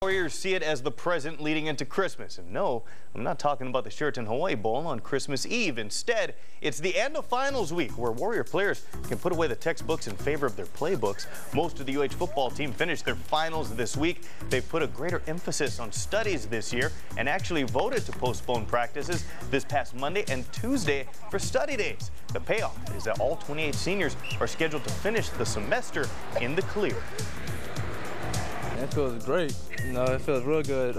Warriors see it as the present leading into Christmas. And no, I'm not talking about the Sheraton Hawaii Bowl on Christmas Eve. Instead, it's the end of finals week where Warrior players can put away the textbooks in favor of their playbooks. Most of the UH football team finished their finals this week. They've put a greater emphasis on studies this year and actually voted to postpone practices this past Monday and Tuesday for study days. The payoff is that all 28 seniors are scheduled to finish the semester in the clear. It feels great. You know, it feels real good.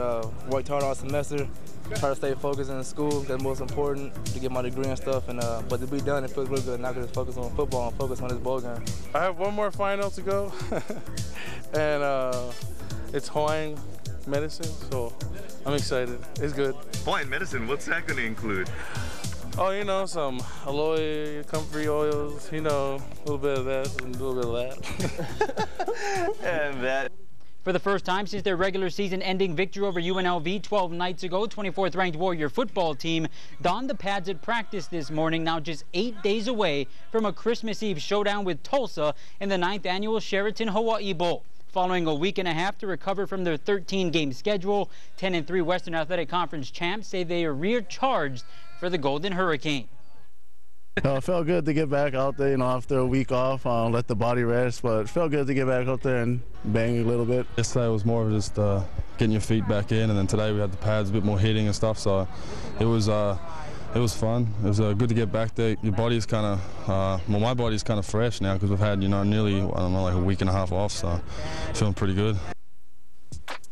Worked hard all semester, try to stay focused in school. That's most important to get my degree and stuff. And but to be done, it feels real good. Now I can just focus on football and focus on this bowl game. I have one more final to go, and it's Hawaiian medicine, so I'm excited. It's good. Hawaiian medicine, what's that going to include? Oh, you know, some aloe, comfrey oils, you know, a little bit of that, and a little bit of that. And that. For the first time since their regular season-ending victory over UNLV 12 nights ago, 24th ranked Warrior football team donned the pads at practice this morning, now just 8 days away from a Christmas Eve showdown with Tulsa in the 9th annual Sheraton Hawaii Bowl. Following a week and a half to recover from their 13-game schedule, 10-3 Western Athletic Conference champs say they are recharged for the Golden Hurricane. It felt good to get back out there, you know, after a week off, let the body rest, but it felt good to get back out there and bang a little bit. Yesterday was more of just getting your feet back in, and then today we had the pads, a bit more hitting and stuff, so it was fun. It was good to get back there. Your body's kind of, well, my body's kind of fresh now because we've had, you know, nearly, I don't know, like a week and a half off, so feeling pretty good.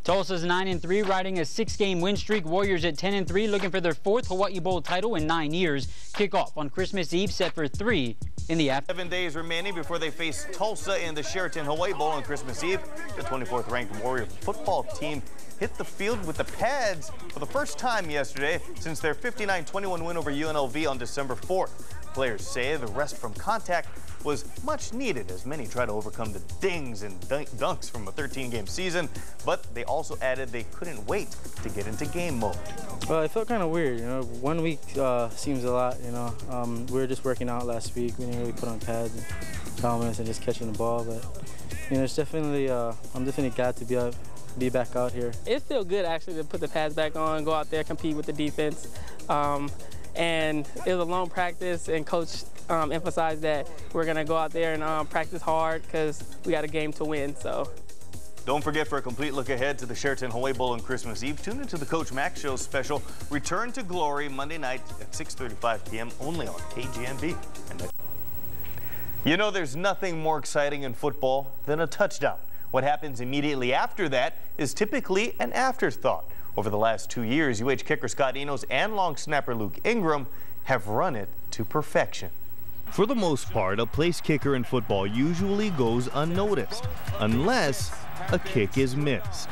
Tulsa's 9-3, riding a 6-game win streak. Warriors at 10-3, looking for their 4th Hawaii Bowl title in 9 years. Kickoff on Christmas Eve, set for 3 in the afternoon. 7 days remaining before they face Tulsa in the Sheraton Hawaii Bowl on Christmas Eve. The 24th ranked Warrior football team hit the field with the pads for the first time yesterday since their 59-21 win over UNLV on December 4th. Players say the rest from contact was much needed as many try to overcome the dings and dunks from a 13-game season, but they also added they couldn't wait to get into game mode. Well, it felt kind of weird, you know. 1 week seems a lot, you know. We were just working out last week. We didn't really put on pads and helmets and just catching the ball, but you know, it's definitely I'm definitely glad to be back out here. It feels good actually to put the pads back on, go out there, compete with the defense. And it was a long practice, and Coach emphasized that we're going to go out there and practice hard because we got a game to win. So. Don't forget, for a complete look ahead to the Sheraton Hawaii Bowl on Christmas Eve, tune into the Coach Max Show special Return to Glory Monday night at 6:35 p.m. only on KGMB. You know, there's nothing more exciting in football than a touchdown. What happens immediately after that is typically an afterthought. Over the last 2 years, UH kicker Scott Enos and long snapper Luke Ingram have run it to perfection. For the most part, a place kicker in football usually goes unnoticed, unless a kick is missed.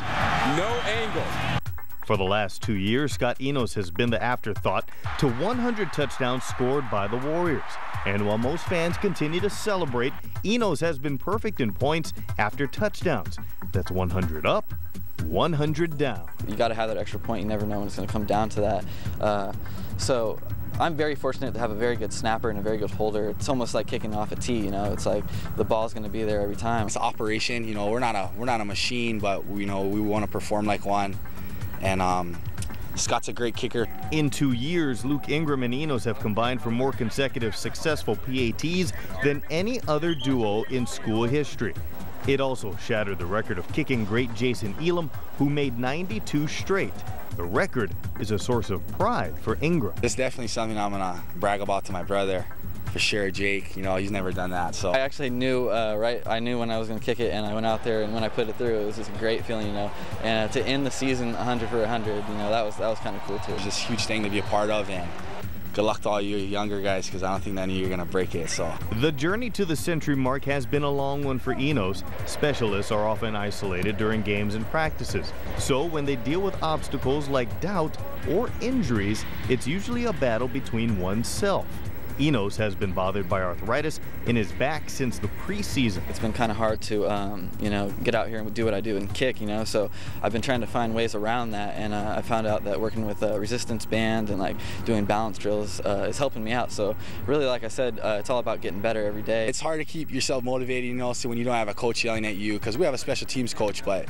No angle. For the last 2 years, Scott Enos has been the afterthought to 100 touchdowns scored by the Warriors. And while most fans continue to celebrate, Enos has been perfect in points after touchdowns. That's 100 up, 100 down. You got to have that extra point. You never know when it's going to come down to that. So I'm very fortunate to have a very good snapper and a very good holder. It's almost like kicking off a tee, you know. It's like the ball's going to be there every time. It's operation, you know. We're not a machine, but you know, we want to perform like one. And Scott's a great kicker. In 2 years, Luke Ingram and Enos have combined for more consecutive successful PATs than any other duo in school history. It also shattered the record of kicking great Jason Elam, who made 92 straight. The record is a source of pride for Ingram. It's definitely something I'm gonna brag about to my brother, for sure. Jake, you know, he's never done that. So I actually knew, I knew when I was gonna kick it, and I went out there, and when I put it through, it was just a great feeling, you know. And to end the season 100 for 100, you know, that was kind of cool too. It's just a huge thing to be a part of, and good luck to all you younger guys, because I don't think none of you are going to break it. So the journey to the century mark has been a long one for Enos. Specialists are often isolated during games and practices. So when they deal with obstacles like doubt or injuries, it's usually a battle between oneself. Enos has been bothered by arthritis in his back since the preseason. It's been kind of hard to, you know, get out here and do what I do and kick, you know, so I've been trying to find ways around that, and I found out that working with a resistance band and like doing balance drills is helping me out. So really, like I said, it's all about getting better every day. It's hard to keep yourself motivated, you know, so when you don't have a coach yelling at you, because we have a special teams coach, but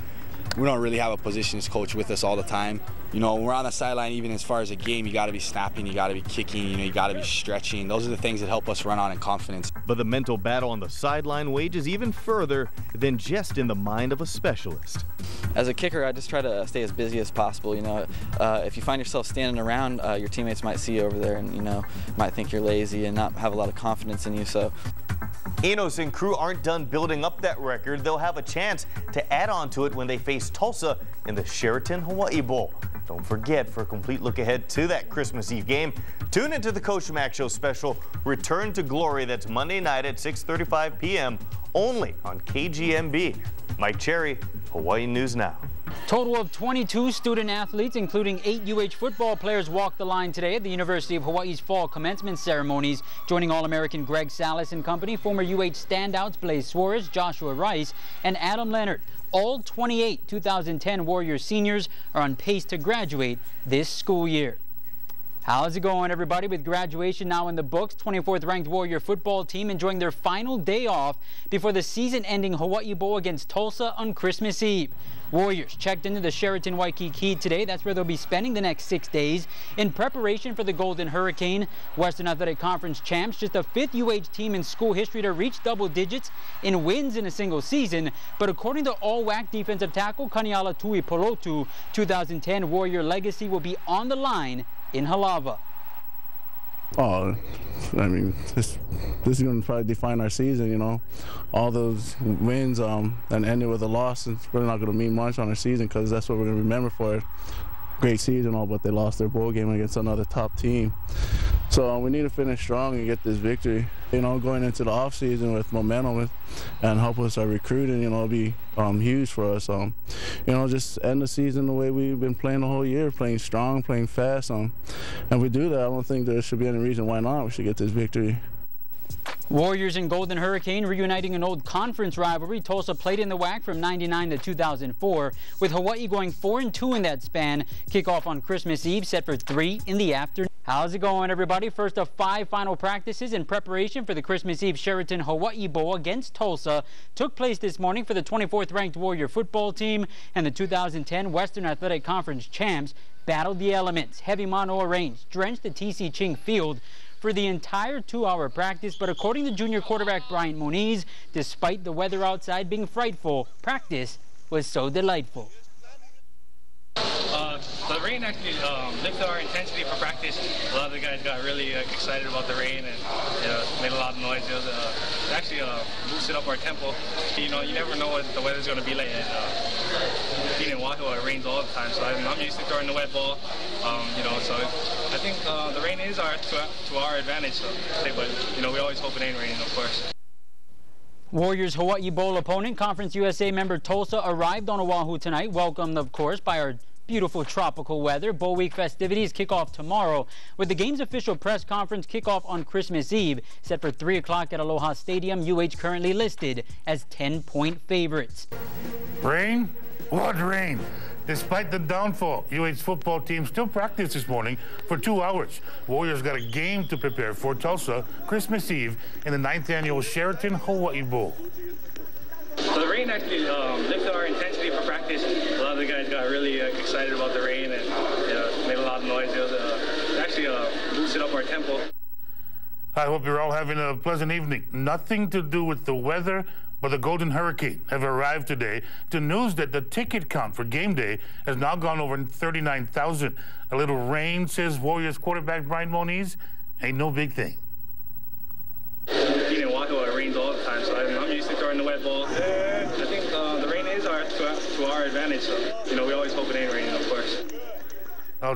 we don't really have a positions coach with us all the time. You know, when we're on the sideline, even as far as a game, you got to be snapping, you got to be kicking, you know, you got to be stretching. Those are the things that help us run on in confidence. But the mental battle on the sideline wages even further than just in the mind of a specialist. As a kicker, I just try to stay as busy as possible. You know, if you find yourself standing around, your teammates might see you over there and, you know, might think you're lazy and not have a lot of confidence in you. So Enos and crew aren't done building up that record. They'll have a chance to add on to it when they face Tulsa in the Sheraton Hawaii Bowl. Don't forget, for a complete look ahead to that Christmas Eve game, tune into the Coach Mac Show special, Return to Glory. That's Monday night at 6:35 p.m. only on KGMB. Mike Cherry, Hawaii News Now. Total of 22 student athletes, including 8 UH football players, walked the line today at the University of Hawaii's fall commencement ceremonies, joining All-American Greg Salas and company, former UH standouts Blaze Suarez, Joshua Rice, and Adam Leonard. All 28 2010 Warriors seniors are on pace to graduate this school year. How's it going, everybody? With graduation now in the books, 24th ranked Warrior football team enjoying their final day off before the season-ending Hawaii Bowl against Tulsa on Christmas Eve. Warriors checked into the Sheraton Waikiki today. That's where they'll be spending the next 6 days in preparation for the Golden Hurricane. Western Athletic Conference champs, just the 5th UH team in school history to reach double digits in wins in a single season. But according to all-WAC defensive tackle Kaniala Tuipolotu, 2010 Warrior legacy will be on the line in Halava. Oh, I mean, this is going to probably define our season, you know. All those wins and ending with a loss, it's really not going to mean much on our season because that's what we're going to remember for. Great season, all, but they lost their bowl game against another top team. So we need to finish strong and get this victory. You know, going into the off season with momentum and help us our recruiting, you know, it'll be huge for us. You know, just end the season the way we've been playing the whole year, playing strong, playing fast. And if we do that, I don't think there should be any reason why not. We should get this victory. Warriors and Golden Hurricane reuniting an old conference rivalry. Tulsa played in the WAC from '99 to 2004, with Hawaii going 4-2 in that span. Kickoff on Christmas Eve, set for 3 in the afternoon. How's it going, everybody? First of 5 final practices in preparation for the Christmas Eve Sheraton Hawaii Bowl against Tulsa took place this morning for the 24th ranked Warrior football team, and the 2010 Western Athletic Conference champs battled the elements. Heavy mono rains drenched the TC Ching field for the entire 2-hour practice, but according to junior quarterback Bryant Moniz, despite the weather outside being frightful, practice was so delightful. The rain actually lifted our intensity for practice. A lot of the guys got really excited about the rain and made a lot of noise. It actually boosted up our tempo. You know, you never know what the weather's going to be like. Being in Oahu, it rains all the time, so I'm used to throwing the wet ball. You know, so I think the rain is to our advantage. So, but you know, we always hope it ain't raining, of course. Warriors Hawaii Bowl opponent, Conference USA member Tulsa, arrived on Oahu tonight, welcomed, of course, by our beautiful tropical weather. Bowl week festivities kick off tomorrow, with the game's official press conference kickoff on Christmas Eve, set for 3 o'clock at Aloha Stadium. UH currently listed as 10-point favorites. Rain? What rain? Despite the downfall, UH's football team still practiced this morning for 2 hours. Warriors got a game to prepare for Tulsa Christmas Eve in the 9th annual Sheraton Hawaii Bowl. So the rain actually lifted our intensity for practice. A lot of the guys got really excited about the rain and made a lot of noise. It actually boosted up our tempo. I hope you're all having a pleasant evening. Nothing to do with the weather, but the Golden Hurricane have arrived today to news that the ticket count for game day has now gone over 39,000. A little rain, says Warriors quarterback Bryant Moniz, ain't no big thing. Being in Oahu, it rains all the time, so I'm used to throwing the wet ball. I think the rain is to our advantage, so you know, we always hope it ain't raining, of course.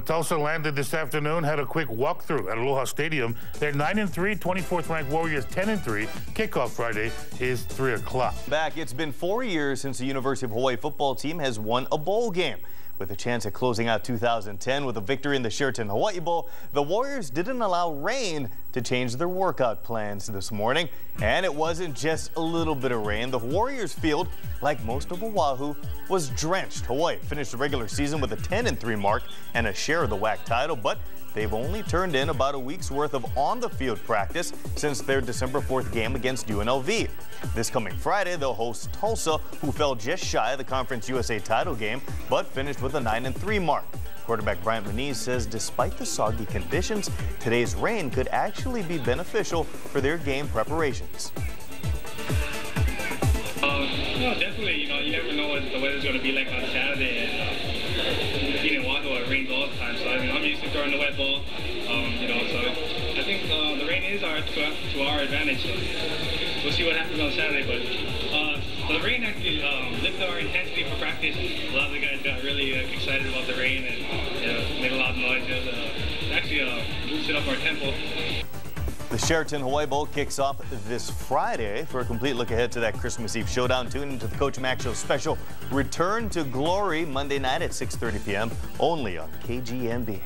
Tulsa landed this afternoon, had a quick walkthrough at Aloha Stadium. They're 9-3, 24th ranked Warriors 10-3. Kickoff Friday is 3 o'clock. Back, it's been 4 years since the University of Hawaii football team has won a bowl game. With a chance at closing out 2010 with a victory in the Sheraton Hawaii Bowl, the Warriors didn't allow rain to change their workout plans this morning. And it wasn't just a little bit of rain. The Warriors field, like most of Oahu, was drenched. Hawaii finished the regular season with a 10-3 mark and a share of the WAC title, but they've only turned in about a week's worth of on-the-field practice since their December 4th game against UNLV. This coming Friday, they'll host Tulsa, who fell just shy of the Conference USA title game, but finished with a 9-3 mark. Quarterback Bryant Moniz says despite the soggy conditions, today's rain could actually be beneficial for their game preparations. No, definitely. You never know what the weather's going to be like on Saturday. And being in Waco, it rains all the time. So I'm used to throwing the wet ball. So I think the rain is to our advantage. So we'll see what happens on Saturday. But the rain actually lifted our intensity for practice. A lot of the guys got really excited about the rain and made a lot of noise. It actually boosted up our tempo. The Sheraton Hawaii Bowl kicks off this Friday. For a complete look ahead to that Christmas Eve showdown, tune into the Coach Mac Show special Return to Glory Monday night at 6:30 p.m. only on KGMB.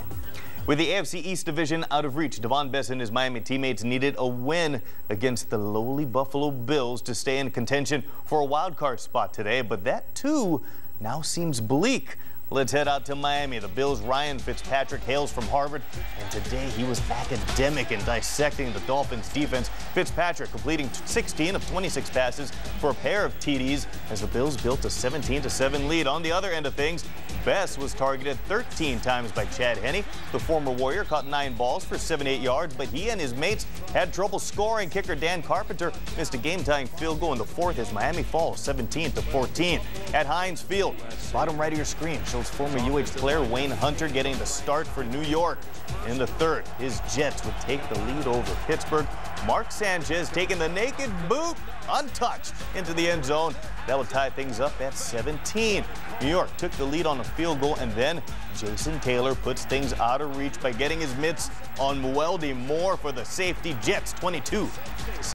With the AFC East Division out of reach, Devon Bess and his Miami teammates needed a win against the lowly Buffalo Bills to stay in contention for a wild card spot today, but that too now seems bleak. Let's head out to Miami. The Bills' Ryan Fitzpatrick hails from Harvard, and today he was academic in dissecting the Dolphins' defense. Fitzpatrick completing 16 of 26 passes for a pair of TDs as the Bills built a 17-7 lead. On the other end of things, Bess was targeted 13 times by Chad Henne. The former Warrior caught 9 balls for 78 yards, but he and his mates had trouble scoring. Kicker Dan Carpenter missed a game-tying field goal in the fourth as Miami falls 17-14. At Heinz Field, bottom right of your screen shows former UH player Wayne Hunter getting the start for New York. In the third, his Jets would take the lead over Pittsburgh. Mark Sanchez taking the naked boot untouched into the end zone. That would tie things up at 17. New York took the lead on a field goal, and then Jason Taylor puts things out of reach by getting his mitts on Mueldy Moore for the safety. Jets 22.